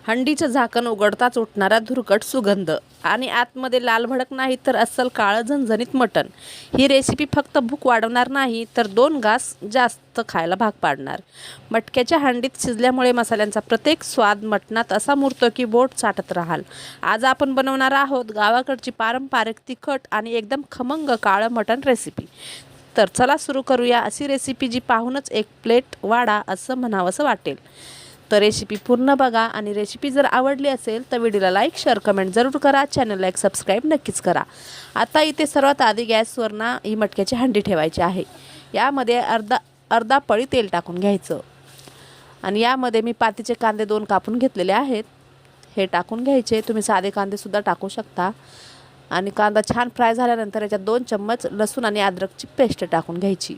हंडीचं झाकण उघडताच उठणारा धुरकट सुगंध आणि आतमध्ये लाल भडक नाही तर अस्सल काळं झणझणीत मटण. ही रेसिपी फक्त भूक वाढवणार नाही तर 2 घास जास्त खायला भाग पाडणार. मटक्याच्या हंडीत शिजल्यामुळे मसाल्यांचा प्रत्येक स्वाद मटणात असा मुरतो की बोट चाटत राहाल. आज आपण बनवणार आहोत गावाकडची पारंपरिक तिखट आणि एकदम खमंग काळं मटण रेसिपी. तर चला सुरू करूया अशी रेसिपी जी पाहूनच एक प्लेट वाढा असं म्हणावंसं वाटेल. तर रेसिपी पूर्ण बघा आणि रेसिपी जर आवडली असेल तर व्हिडिओला लाईक शेअर कमेंट जरूर करा. चॅनलला एक सबस्क्राईब नक्कीच करा. आता इथे सर्वात आधी गॅसवर ही मटक्याची हंडी ठेवायची आहे. यामध्ये अर्धा पळी तेल टाकून घ्यायचं आणि यामध्ये मी पातीचे कांदे 2 कापून घेतलेले आहेत. हे टाकून घ्यायचे. तुम्ही साधे कांदेसुद्धा टाकू शकता. आणि कांदा छान फ्राय झाल्यानंतर याच्यात 2 चम्मच लसूण आणि अद्रकची पेस्ट टाकून घ्यायची.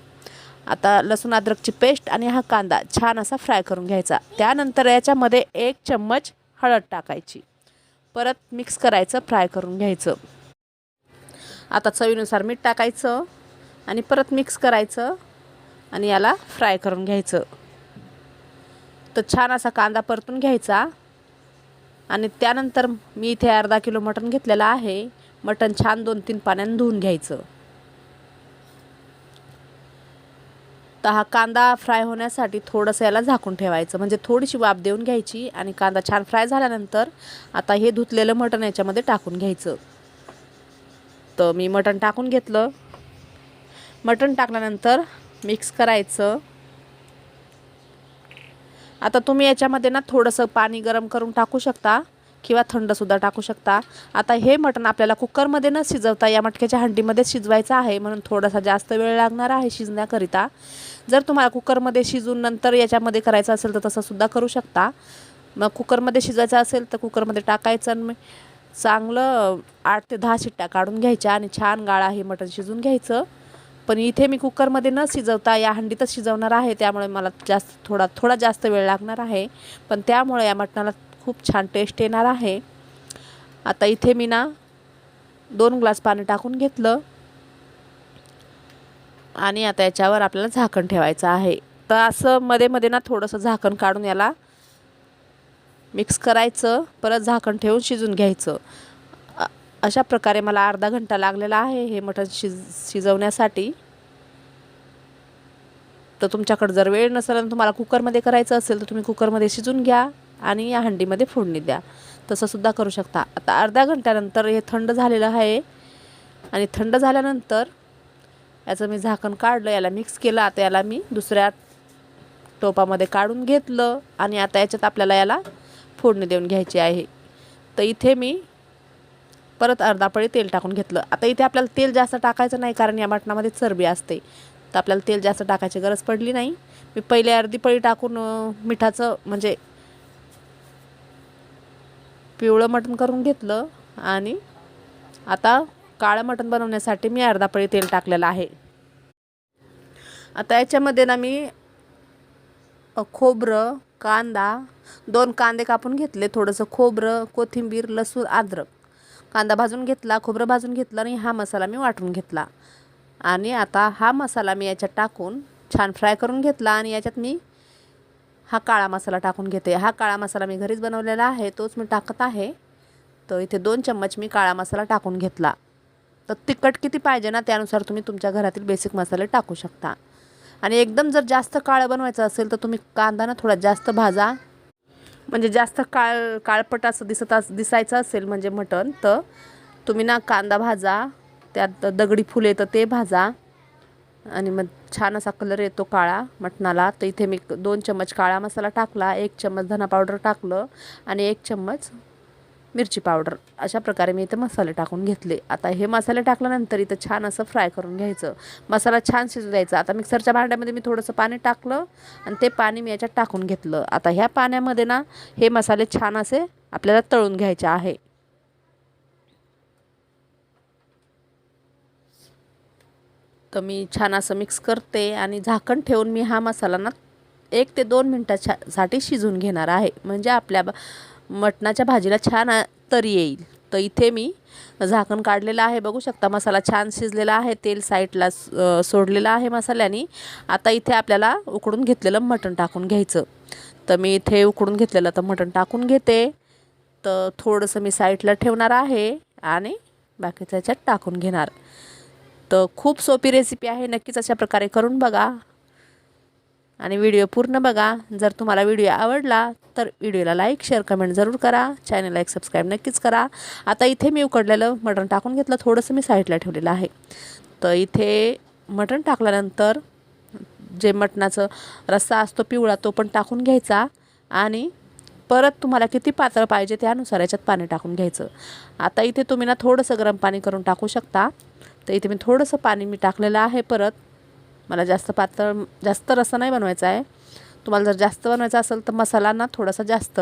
आता लसूण अद्रकची पेस्ट आणि हा कांदा छान असा फ्राय करून घ्यायचा. त्यानंतर याच्यामध्ये 1 चम्मच हळद टाकायची. परत मिक्स करायचं, फ्राय करून घ्यायचं. आता चवीनुसार मीठ टाकायचं आणि परत मिक्स करायचं आणि याला फ्राय करून घ्यायचं. तर छान असा कांदा परतून घ्यायचा. आणि त्यानंतर मी इथे अर्धा किलो मटण घेतलेलं आहे. मटण छान 2-3 पाण्याने धुवून घ्यायचं. तर हा कांदा फ्राय होण्यासाठी थोडंसं याला झाकून ठेवायचं, म्हणजे थोडीशी वाफ देऊन घ्यायची. आणि कांदा छान फ्राय झाल्यानंतर आता हे धुतलेलं मटण याच्यामध्ये टाकून घ्यायचं. तर मी मटण टाकून घेतलं. मटण टाकल्यानंतर मिक्स करायचं. आता तुम्ही याच्यामध्ये थोडंसं पाणी गरम करून टाकू शकता किंवा थंडसुद्धा टाकू शकता. आता हे मटण आपल्याला कुकरमध्ये न शिजवता या मटक्याच्या हंडीमध्ये शिजवायचं आहे, म्हणून थोडासा जास्त वेळ लागणार आहे शिजण्याकरिता. जर तुम्हाला कुकरमध्ये शिजून नंतर याच्यामध्ये करायचं असेल तर तसंसुद्धा करू शकता. मग कुकरमध्ये शिजवायचं असेल तर कुकरमध्ये टाकायचं आणि चांगलं 8 ते 10 शिट्ट्या काढून घ्यायच्या आणि छान गाळा हे मटण शिजून घ्यायचं. पण इथे मी कुकरमध्ये न शिजवता या हंडीतच शिजवणार आहे, त्यामुळे मला थोडा जास्त वेळ लागणार आहे. पण त्यामुळे या मटणाला खूप छान टेस्ट येणार आहे. आता इथे मी 2 ग्लास पाणी टाकून घेतलं आणि आता याच्यावर आपल्याला झाकण ठेवायचं आहे. तर असं मध्ये मध्ये थोडंसं झाकण काढून याला मिक्स करायचं. परत झाकण ठेवून शिजून घ्यायचं. अशा प्रकारे मला अर्धा घंटा लागलेला आहे हे मटण शिजवण्यासाठी. तर तुमच्याकडे जर वेळ नसेल आणि तुम्हाला कुकरमध्ये करायचं असेल तर तुम्ही कुकरमध्ये शिजून घ्या आणि या हंडीमध्ये फोडणी द्या. तसंसुद्धा करू शकता. आता अर्ध्या घंट्यानंतर हे थंड झालेलं आहे आणि थंड झाल्यानंतर याचं मी झाकण काढलं, याला मिक्स केलं. आता याला मी दुसऱ्या टोपामध्ये काढून घेतलं आणि आता याच्यात आपल्याला याला फोडणी देऊन घ्यायची आहे. तर इथे मी परत अर्धा पळी तेल टाकून घेतलं. आता इथे आपल्याला तेल जास्त टाकायचं नाही, कारण या मटणामध्ये चरबी असते. तर आपल्याला तेल जास्त टाकायची गरज पडली नाही. मी पहिले अर्धी पळी टाकून मिठाचं म्हणजे पिवळं मटण करून घेतलं. आणि आता काळं मटण बनवण्यासाठी मी अर्धा पळी तेल टाकलेलं आहे. आता याच्यामध्ये मी खोबरं, कांदा 2 कांदे कापून घेतले, थोडंसं खोबरं, कोथिंबीर, लसूण, अद्रक, कांदा भाजून घेतला, खोबरं भाजून घेतलं आणि हा मसाला मी वाटून घेतला. आणि आता हा मसाला मी याच्यात टाकून छान फ्राय करून घेतला आणि याच्यात मी हा काळा मसाला टाकून घेते. हा काळा मसाला मी घरीच बनवलेला आहे, तोच मी टाकत आहे. तर इथे 2 चम्मच मी काळा मसाला टाकून घेतला. तर तिखट किती पाहिजे त्यानुसार तुम्ही तुमच्या घरातील बेसिक मसाले टाकू शकता. आणि एकदम जर जास्त काळं बनवायचं असेल तर तुम्ही कांदा थोडा जास्त भाजा, म्हणजे जास्त काळपट असं दिसायचं असेल म्हणजे मटण, तर तुम्ही कांदा भाजा, त्यात दगडी फूल येतं ते भाजा आणि मग छान असा कलर येतो काळा मटणाला. तर इथे मी 2 चम्मच काळा मसाला टाकला, 1 चम्मच धना पावडर टाकलं आणि 1 चम्मच मिरची पावडर. अशा प्रकारे मी इथे मसाले टाकून घेतले. आता हे मसाले टाकल्यानंतर इथं छान असं फ्राय करून घ्यायचं. मसाला छान शिजू द्यायचा. आता मिक्सरच्या भांड्यामध्ये मी थोडंसं पाणी टाकलं आणि ते पाणी मी याच्यात टाकून घेतलं. आता ह्या पाण्यामध्ये हे मसाले छान असे आपल्याला तळून घ्यायचे आहे. तर मी छान असं मिक्स करते आणि झाकण ठेवून मी हा मसाला 1 ते 2 मिनटासाठी शिजून घेणार आहे, म्हणजे आपल्या मटणाच्या भाजीला छान तरी येईल. तर इथे मी झाकण काढलेलं आहे, बघू शकता मसाला छान शिजलेला आहे, तेल साईडला सोडलेलं आहे मसाल्याने. आता इथे आपल्याला उकडून घेतलेलं मटण टाकून घ्यायचं. तर मी इथे उकडून घेतलेलं मटण टाकून घेते तर थोडंसं मी साईडला ठेवणार आहे आणि बाकीचं याच्यात टाकून घेणार. तर खूप सोपी रेसिपी आहे, नक्कीच अशा प्रकारे करून बघा आणि व्हिडिओ पूर्ण बघा. जर तुम्हाला व्हिडिओ आवडला तर व्हिडिओला लाईक शेअर कमेंट जरूर करा, चॅनलला एक सबस्क्राईब नक्कीच करा. आता इथे मी उकडलेलं मटण टाकून घेतलं, थोडंसं मी साईडला ठेवलेलं आहे. तर इथे मटण टाकल्यानंतर जे मटणाचं रस्सा असतो पिवळा तो पण टाकून घ्यायचा आणि परत तुम्हाला किती पातळ पाहिजे त्यानुसार याच्यात पाणी टाकून घ्यायचं. आता इथे तुम्ही ना थोडंसं गरम पाणी करून टाकू शकता. तर इथे मी थोडंसं पाणी टाकलेलं आहे. परत मला जास्त रस्सा नाही बनवायचा आहे. तुम्हाला जर जास्त बनवायचा असेल तर मसाला ना थोडासा जास्त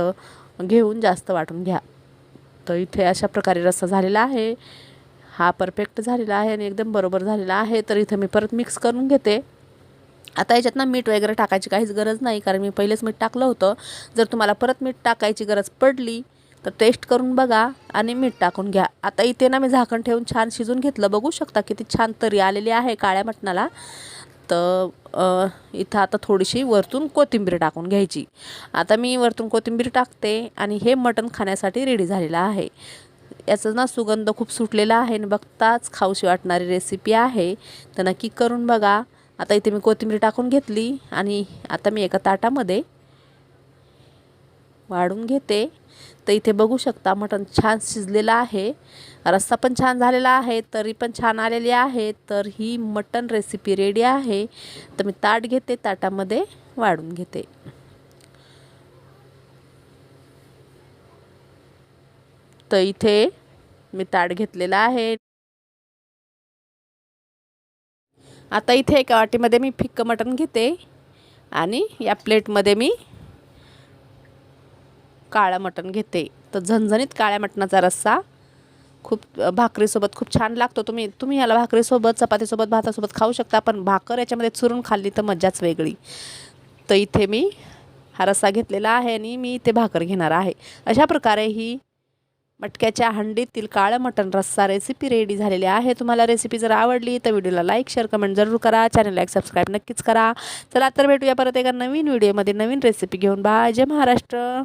घेऊन जास्त वाटून घ्या. तर इथे अशा प्रकारे रस्सा झालेला आहे. हा परफेक्ट झालेला आहे आणि एकदम बरोबर झालेला आहे. तर इथे मी परत मिक्स करून घेते. आता याच्यात ना मीठ वगैरे टाकायची काहीच गरज नाही, कारण मी पहिलेच मीठ टाकलं होतं. जर तुम्हाला परत मीठ टाकायची गरज पडली तर टेस्ट करून बघा आणि मीठ टाकून घ्या. आता इथे ना मी झाकण ठेवून छान शिजून घेतलं. बघू शकता किती छान तरी आलेली आहे काळ्या मटणाला. तर इथं आता थोडीशी वरतून कोथिंबीर टाकून घ्यायची. आता मी वरतून कोथिंबीर टाकते आणि हे मटण खाण्यासाठी रेडी झालेलं आहे. याचा ना सुगंध खूप सुटलेला आहे आणि बघताच खाऊशी वाटणारी रेसिपी आहे. तर नक्की करून बघा. आता इथे मी कोथिंबीर टाकून घेतली आणि आता मी एका ताटामध्ये वाढून घेते. तर इथे बघू शकता मटण छान शिजलेलं आहे, रस्सा पण छान झालेला आहे, तरी पण छान आलेली आहे. तर ही मटण रेसिपी रेडी आहे. तर मी ताट घेते, ताटामध्ये वाढून घेते. तर इथे मी ताट घेतलेलं आहे. आता इथे एका वाटीमध्ये मी फिक्कं मटण घेते आणि या प्लेटमध्ये मी काळं मटण घेते. तर झणझणीत काळ्या मटणाचा रस्सा खूप भाकरीसोबत खूप छान लागतो. तुम्ही याला भाकरीसोबत चपातीसोबत भातासोबत खाऊ शकता, पण भाकर याच्यामध्ये चुरून खाल्ली तर मजाच वेगळी. तर इथे मी हा रस्सा घेतलेला आहे आणि मी इथे भाकर घेणार आहे. अशा प्रकारे ही मटक्याच्या हंडीतील काळं मटण रस्सा रेसिपी रेडी झालेली आहे. तुम्हाला रेसिपी जर आवडली तर व्हिडिओला लाईक शेअर कमेंट जरूर करा, चॅनलला एक सबस्क्राईब नक्कीच करा. चला तर भेटूया परत एका नवीन व्हिडिओमध्ये नवीन रेसिपी घेऊन. बाय. जय महाराष्ट्र.